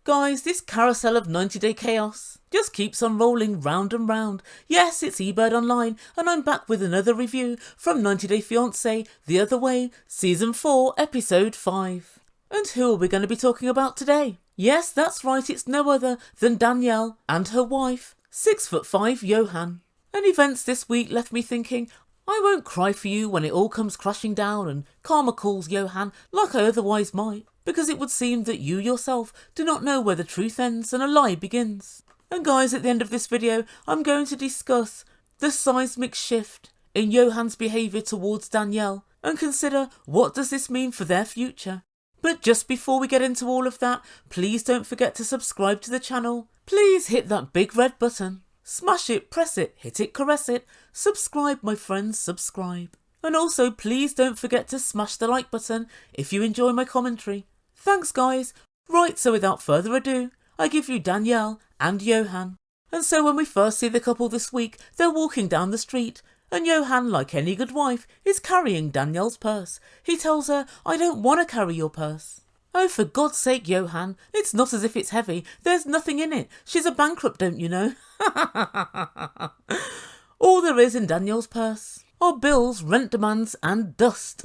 Guys, this carousel of 90-day chaos just keeps on rolling round and round. Yes, it's Ebird Online, and I'm back with another review from 90 Day Fiance, The Other Way, Season 4, Episode 5. And who are we going to be talking about today? Yes, that's right, it's no other than Danielle and her wife, 6'5" Yohan. And events this week left me thinking, I won't cry for you when it all comes crashing down and karma calls Yohan like I otherwise might, because it would seem that you yourself do not know where the truth ends and a lie begins. And guys, at the end of this video, I'm going to discuss the seismic shift in Yohan's behaviour towards Danielle and consider what does this mean for their future. But just before we get into all of that, please don't forget to subscribe to the channel. Please hit that big red button. Smash it, press it, hit it, caress it. Subscribe, my friends, subscribe. And also, please don't forget to smash the like button if you enjoy my commentary. Thanks, guys. Right, so without further ado, I give you Danielle and Yohan. And so when we first see the couple this week, they're walking down the street, and Yohan, like any good wife, is carrying Danielle's purse. He tells her, I don't want to carry your purse. Oh, for God's sake, Yohan, it's not as if it's heavy. There's nothing in it. She's a bankrupt, don't you know? All there is in Danielle's purse are bills, rent demands, and dust.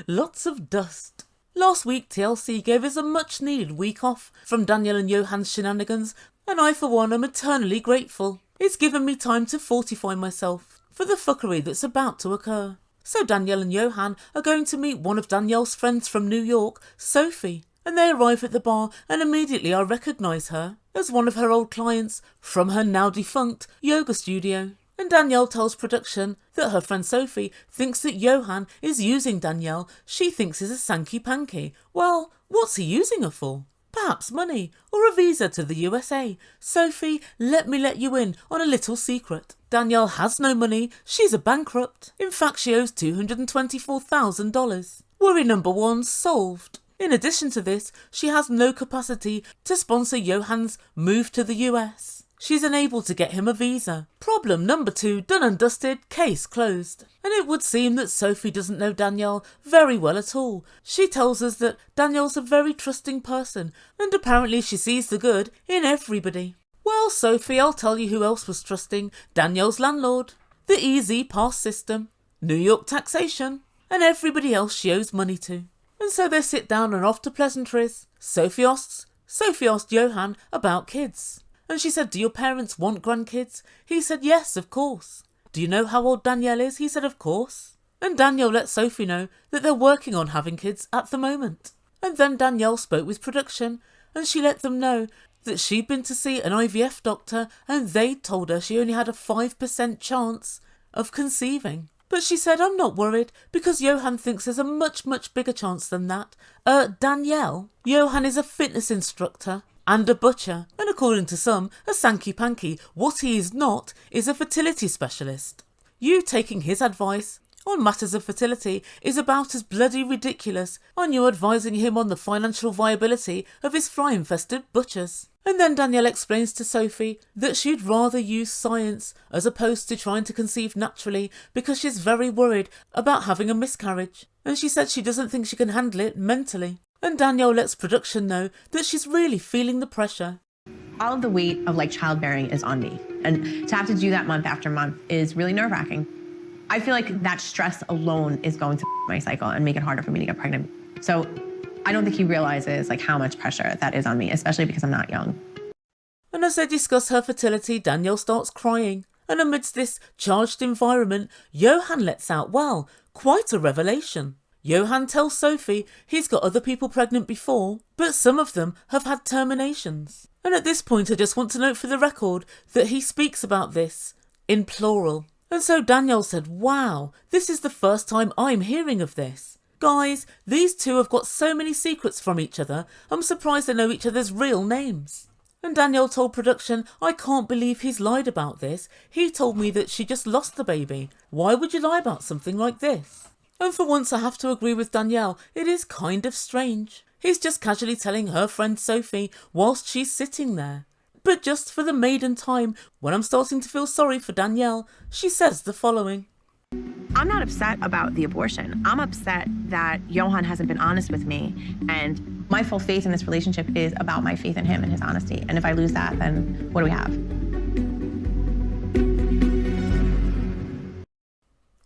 Lots of dust. Last week, TLC gave us a much-needed week off from Danielle and Yohan's shenanigans, and I, for one, am eternally grateful. It's given me time to fortify myself for the fuckery that's about to occur. So Danielle and Yohan are going to meet one of Danielle's friends from New York, Sophie, and they arrive at the bar and immediately I recognise her as one of her old clients from her now defunct yoga studio. And Danielle tells production that her friend Sophie thinks that Yohan is using Danielle she thinks is a sanky-panky. Well, what's he using her for? Perhaps money, or a visa to the USA. Sophie, let me let you in on a little secret. Danielle has no money, she's a bankrupt. In fact, she owes $224,000. Worry number one solved. In addition to this, she has no capacity to sponsor Yohan's move to the US. She's unable to get him a visa. Problem number two done and dusted, case closed. And it would seem that Sophie doesn't know Danielle very well at all. She tells us that Danielle's a very trusting person, and apparently she sees the good in everybody. Well, Sophie, I'll tell you who else was trusting. Danielle's landlord, the Easy Pass system, New York taxation, and everybody else she owes money to. And so they sit down and off to pleasantries. Sophie asked Yohan about kids. And she said, do your parents want grandkids? He said, yes, of course. Do you know how old Danielle is? He said, of course. And Danielle let Sophie know that they're working on having kids at the moment. And then Danielle spoke with production and she let them know that she'd been to see an IVF doctor and they told her she only had a 5% chance of conceiving. But she said, I'm not worried because Yohan thinks there's a much, much bigger chance than that. Danielle, Yohan is a fitness instructor and a butcher, and according to some, a sanky-panky. What he is not is a fertility specialist. You taking his advice on matters of fertility is about as bloody ridiculous on you advising him on the financial viability of his fly-infested butchers. And then Danielle explains to Sophie that she'd rather use science as opposed to trying to conceive naturally because she's very worried about having a miscarriage. And she said she doesn't think she can handle it mentally. And Danielle lets production know that she's really feeling the pressure. All of the weight of childbearing is on me. And to have to do that month after month is really nerve-wracking. I feel like that stress alone is going to my cycle and make it harder for me to get pregnant. So I don't think he realizes how much pressure that is on me, especially because I'm not young. And as they discuss her fertility, Danielle starts crying. And amidst this charged environment, Yohan lets out, well, quite a revelation. Yohan tells Sophie he's got other people pregnant before, but some of them have had terminations. And at this point I just want to note for the record that he speaks about this in plural. And so Danielle said, wow, this is the first time I'm hearing of this. Guys, these two have got so many secrets from each other, I'm surprised they know each other's real names. And Danielle told production, I can't believe he's lied about this. He told me that she just lost the baby. Why would you lie about something like this? And for once I have to agree with Danielle, it is kind of strange. He's just casually telling her friend Sophie whilst she's sitting there. But just for the maiden time, when I'm starting to feel sorry for Danielle, she says the following. I'm not upset about the abortion. I'm upset that Yohan hasn't been honest with me and My full faith in this relationship is about my faith in him and his honesty. And if I lose that, then what do we have?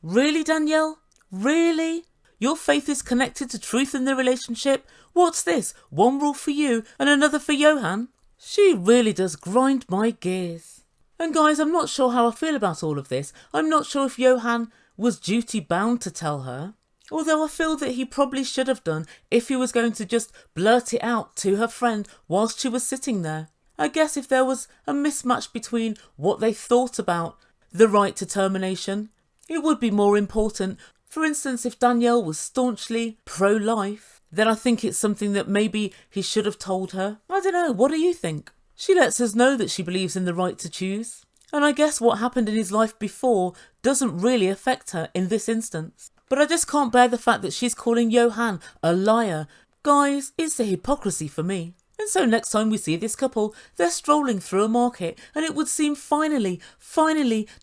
Really, Danielle? Really? Your faith is connected to truth in the relationship? What's this? One rule for you and another for Yohan? She really does grind my gears. And guys, I'm not sure how I feel about all of this. I'm not sure if Yohan was duty bound to tell her. Although I feel that he probably should have done if he was going to just blurt it out to her friend whilst she was sitting there. I guess if there was a mismatch between what they thought about the right to termination, it would be more important. For instance, if Danielle was staunchly pro-life, then I think it's something that maybe he should have told her. I don't know, what do you think? She lets us know that she believes in the right to choose. And I guess what happened in his life before doesn't really affect her in this instance. But I just can't bear the fact that she's calling Yohan a liar. Guys, it's the hypocrisy for me. And so next time we see this couple, they're strolling through a market and it would seem finally,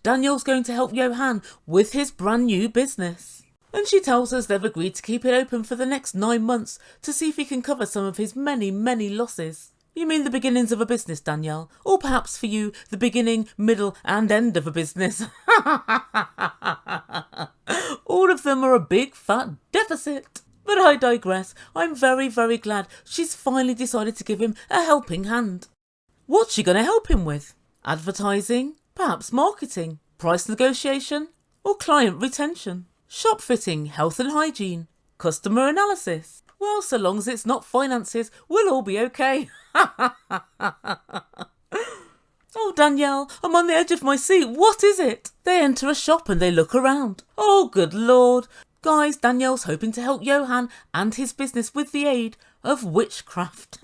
Danielle's going to help Yohan with his brand new business. And she tells us they've agreed to keep it open for the next 9 months to see if he can cover some of his many losses. You mean the beginnings of a business, Danielle? Or perhaps for you, the beginning, middle and end of a business? All of them are a big fat deficit. But I digress. I'm very glad she's finally decided to give him a helping hand. What's she going to help him with? Advertising? Perhaps marketing? Price negotiation? Or client retention? Shop fitting? Health and hygiene? Customer analysis? Well, so long as it's not finances, we'll all be okay. Oh, Danielle, I'm on the edge of my seat. What is it? They enter a shop and they look around. Oh, good Lord. Guys, Danielle's hoping to help Yohan and his business with the aid of witchcraft.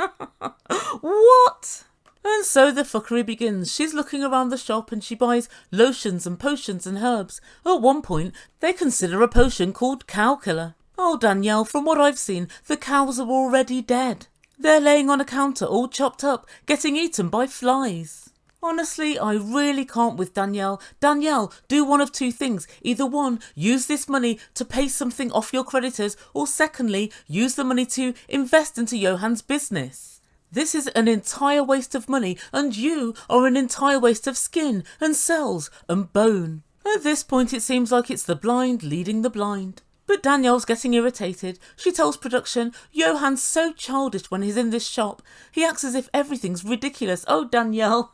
What? And so the fuckery begins. She's looking around the shop and she buys lotions and potions and herbs. At one point, they consider a potion called Cow Killer. Oh, Danielle, from what I've seen, the cows are already dead. They're laying on a counter all chopped up, getting eaten by flies. Honestly, I really can't with Danielle. Danielle, do one of two things. Either one, use this money to pay something off your creditors, or secondly, use the money to invest into Yohan's business. This is an entire waste of money, and you are an entire waste of skin and cells and bone. At this point, it seems like it's the blind leading the blind. But Danielle's getting irritated. She tells production, Yohan's so childish when he's in this shop. He acts as if everything's ridiculous. Oh, Danielle.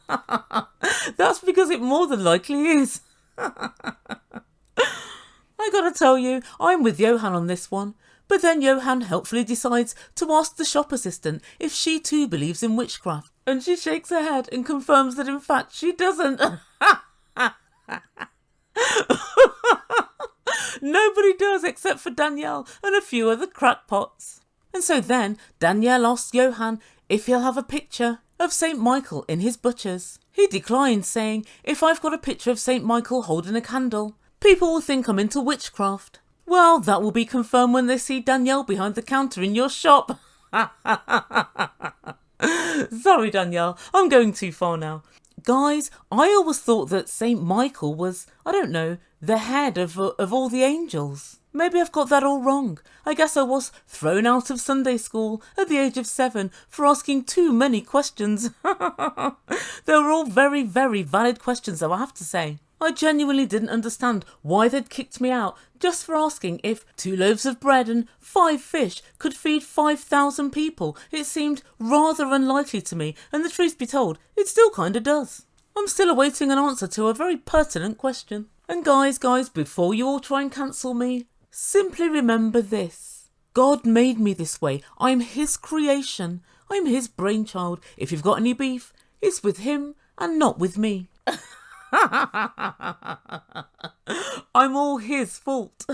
That's because it more than likely is. I gotta tell you, I'm with Yohan on this one. But then Yohan helpfully decides to ask the shop assistant if she too believes in witchcraft. And she shakes her head and confirms that in fact she doesn't. Nobody does except for Danielle and a few other crackpots. And so then Danielle asks Yohan if he'll have a picture of St. Michael in his butcher's. He declines, saying, if I've got a picture of St. Michael holding a candle, people will think I'm into witchcraft. Well, that will be confirmed when they see Danielle behind the counter in your shop. Sorry, Danielle, I'm going too far now. Guys, I always thought that St. Michael was, I don't know, the head of all the angels. Maybe I've got that all wrong. I guess I was thrown out of Sunday school at the age of 7 for asking too many questions. They were all very valid questions though, I have to say. I genuinely didn't understand why they'd kicked me out just for asking if 2 loaves of bread and 5 fish could feed 5,000 people. It seemed rather unlikely to me, and the truth be told, it still kinda does. I'm still awaiting an answer to a very pertinent question. And guys, before you all try and cancel me, simply remember this. God made me this way. I'm his creation. I'm his brainchild. If you've got any beef, it's with him and not with me. I'm all his fault.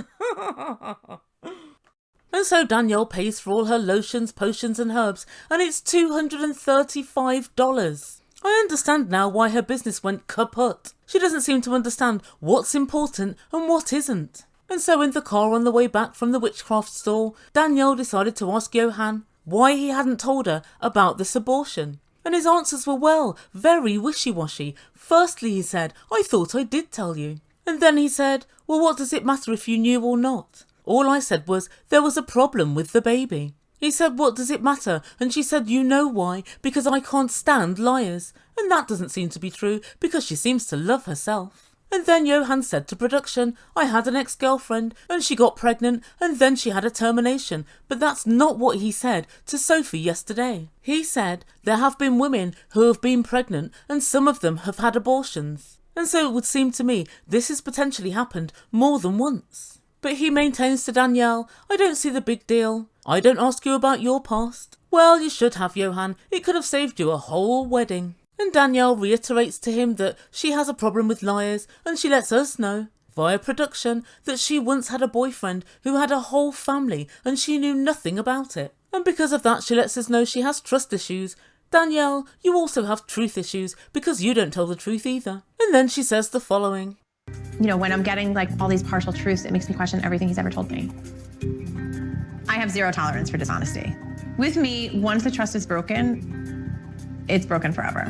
And so Danielle pays for all her lotions, potions and herbs, and it's $235. I understand now why her business went kaput. She doesn't seem to understand what's important and what isn't. And so in the car on the way back from the witchcraft store, Danielle decided to ask Yohan why he hadn't told her about this abortion. And his answers were, well, very wishy-washy. Firstly, he said, I thought I did tell you. And then he said, well, what does it matter if you knew or not? All I said was there was a problem with the baby. He said, what does it matter? And she said, you know why? Because I can't stand liars. And that doesn't seem to be true because she seems to love herself. And then Yohan said to production, I had an ex-girlfriend and she got pregnant and then she had a termination. But that's not what he said to Sophie yesterday. He said there have been women who have been pregnant and some of them have had abortions. And so it would seem to me this has potentially happened more than once. But he maintains to Danielle, I don't see the big deal. I don't ask you about your past. Well, you should have, Yohan. It could have saved you a whole wedding. And Danielle reiterates to him that she has a problem with liars and she lets us know, via production, that she once had a boyfriend who had a whole family and she knew nothing about it. And because of that she lets us know she has trust issues. Danielle, you also have truth issues because you don't tell the truth either. And then she says the following. You know, when I'm getting like all these partial truths, it makes me question everything he's ever told me. I have zero tolerance for dishonesty. With me, once the trust is broken, it's broken forever.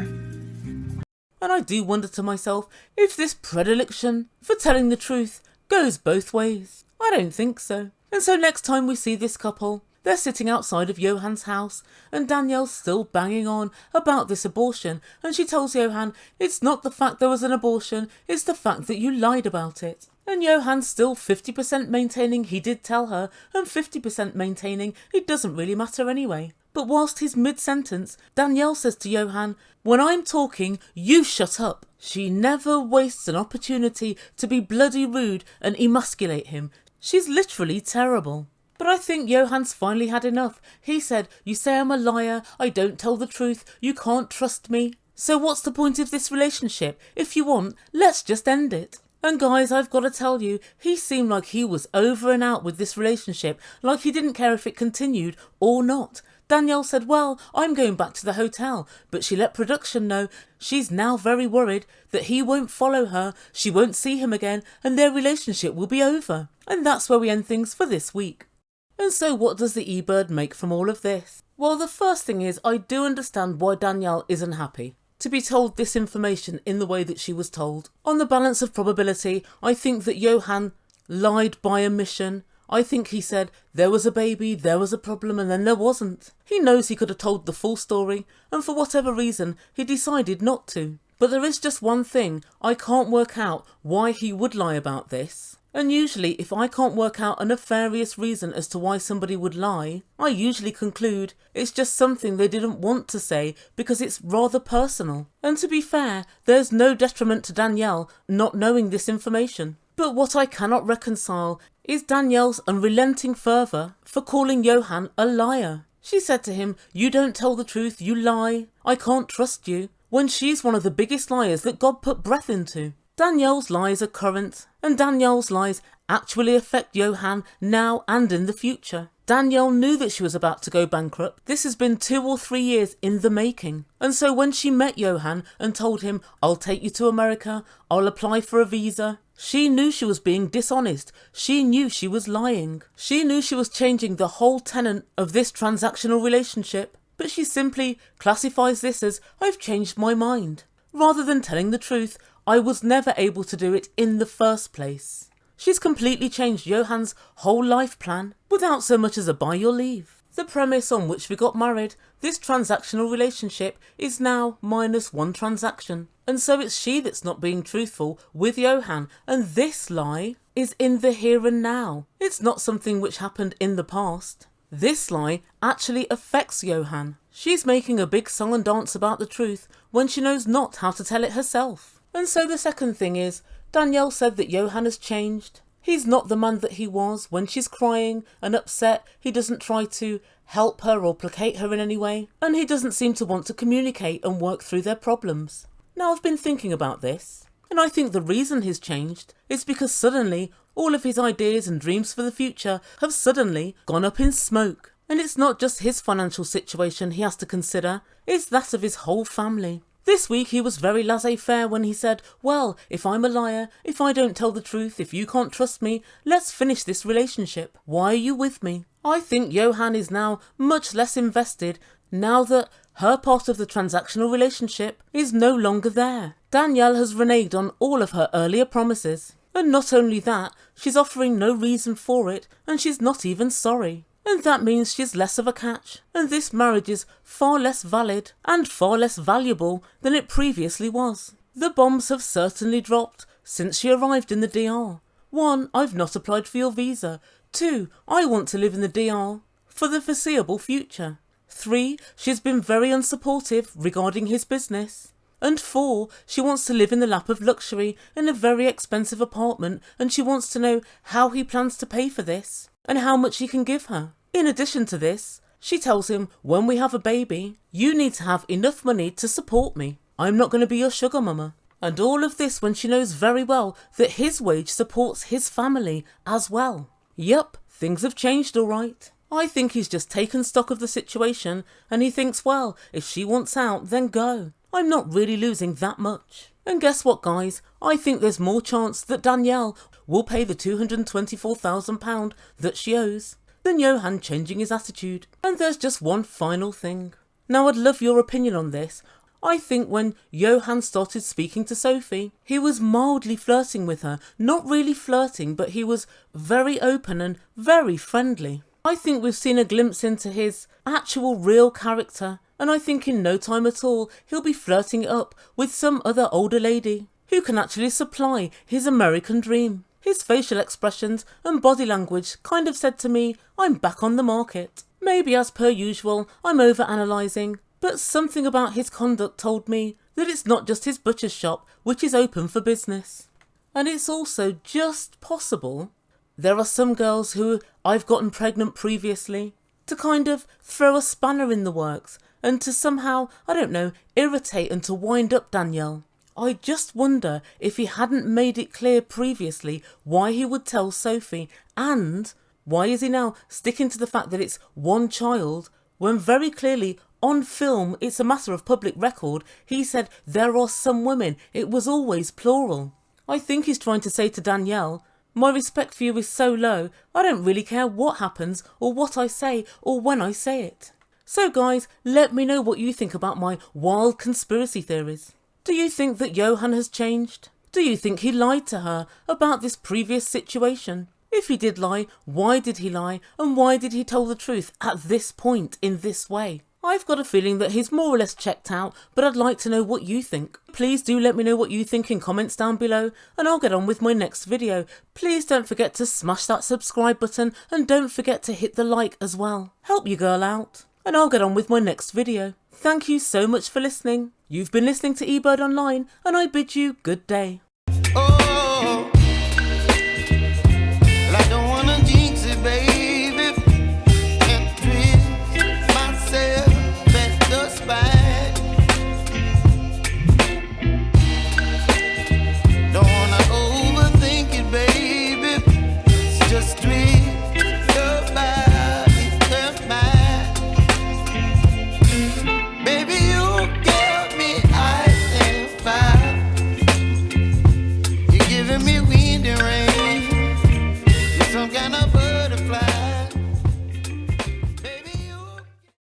And I do wonder to myself if this predilection for telling the truth goes both ways. I don't think so. And so next time we see this couple, they're sitting outside of Yohan's house and Danielle's still banging on about this abortion and she tells Yohan it's not the fact there was an abortion, it's the fact that you lied about it. And Yohan's still 50% maintaining he did tell her and 50% maintaining it doesn't really matter anyway. But whilst he's mid-sentence, Danielle says to Yohan, when I'm talking, you shut up. She never wastes an opportunity to be bloody rude and emasculate him. She's literally terrible. But I think Yohan's finally had enough. He said, you say I'm a liar, I don't tell the truth, you can't trust me. So what's the point of this relationship? If you want, let's just end it. And guys, I've got to tell you, he seemed like he was over and out with this relationship, like he didn't care if it continued or not. Danielle said, well, I'm going back to the hotel, but she let production know she's now very worried that he won't follow her, she won't see him again, and their relationship will be over. And that's where we end things for this week. And so what does the Ebird make from all of this? Well, the first thing is I do understand why Danielle isn't happy to be told this information in the way that she was told. On the balance of probability, I think that Yohan lied by omission. I think he said there was a baby, there was a problem, and then there wasn't. He knows he could have told the full story, and for whatever reason, he decided not to. But there is just one thing, I can't work out why he would lie about this. And usually, if I can't work out a nefarious reason as to why somebody would lie, I usually conclude it's just something they didn't want to say because it's rather personal. And to be fair, there's no detriment to Danielle not knowing this information. But what I cannot reconcile is Danielle's unrelenting fervour for calling Yohan a liar. She said to him, you don't tell the truth, you lie, I can't trust you, when she's one of the biggest liars that God put breath into. Danielle's lies are current, and Danielle's lies actually affect Yohan now and in the future. Danielle knew that she was about to go bankrupt. This has been 2 or 3 years in the making. And so when she met Yohan and told him, I'll take you to America, I'll apply for a visa, she knew she was being dishonest. She knew she was lying. She knew she was changing the whole tenet of this transactional relationship. But she simply classifies this as, I've changed my mind. Rather than telling the truth, I was never able to do it in the first place. She's completely changed Yohan's whole life plan without so much as a by your leave. The premise on which we got married, this transactional relationship, is now -1 transaction. And so it's she that's not being truthful with Yohan, and this lie is in the here and now. It's not something which happened in the past. This lie actually affects Yohan. She's making a big song and dance about the truth when she knows not how to tell it herself. And so the second thing is, Danielle said that Yohan has changed. He's not the man that he was. When she's crying and upset, he doesn't try to help her or placate her in any way. And he doesn't seem to want to communicate and work through their problems. Now, I've been thinking about this, and I think the reason he's changed is because suddenly all of his ideas and dreams for the future have suddenly gone up in smoke. And it's not just his financial situation he has to consider, it's that of his whole family. This week he was very laissez-faire when he said, well, if I'm a liar, if I don't tell the truth, if you can't trust me, let's finish this relationship. Why are you with me? I think Yohan is now much less invested now that her part of the transactional relationship is no longer there. Danielle has reneged on all of her earlier promises. And not only that, she's offering no reason for it, and she's not even sorry. and that means she's less of a catch, and this marriage is far less valid and far less valuable than it previously was. The bombs have certainly dropped since she arrived in the DR. 1. I've not applied for your visa. 2. I want to live in the DR for the foreseeable future. 3. She's been very unsupportive regarding his business. And 4. She wants to live in the lap of luxury in a very expensive apartment, and she wants to know how he plans to pay for this and how much he can give her. In addition to this, she tells him, when we have a baby, you need to have enough money to support me. I'm not going to be your sugar mama. And all of this when she knows very well that his wage supports his family as well. Yup, things have changed all right. I think he's just taken stock of the situation and he thinks, well, if she wants out, then go. I'm not really losing that much. And guess what, guys? I think there's more chance that Danielle will pay the £224,000 that she owes than Yohan changing his attitude. And there's just one final thing. Now, I'd love your opinion on this. I think when Yohan started speaking to Sophie, he was mildly flirting with her. Not really flirting, but he was very open and very friendly. I think we've seen a glimpse into his actual real character, and I think in no time at all he'll be flirting it up with some other older lady who can actually supply his American dream. His facial expressions and body language kind of said to me, I'm back on the market. Maybe as per usual, I'm over-analysing, but something about his conduct told me that it's not just his butcher's shop which is open for business. And it's also just possible there are some girls who I've gotten pregnant previously to kind of throw a spanner in the works and to somehow, I don't know, irritate and to wind up Danielle. I just wonder if he hadn't made it clear previously why he would tell Sophie, and why is he now sticking to the fact that it's one child when very clearly on film it's a matter of public record he said there are some women, it was always plural. I think he's trying to say to Danielle, my respect for you is so low, I don't really care what happens or what I say or when I say it. So guys, let me know what you think about my wild conspiracy theories. Do you think that Yohan has changed? Do you think he lied to her about this previous situation? If he did lie, why did he lie? And why did he tell the truth at this point in this way? I've got a feeling that he's more or less checked out, but I'd like to know what you think. Please do let me know what you think in comments down below, and I'll get on with my next video. Please don't forget to smash that subscribe button, and don't forget to hit the like as well. Help your girl out, and I'll get on with my next video. Thank you so much for listening. You've been listening to Ebird Online, and I bid you good day.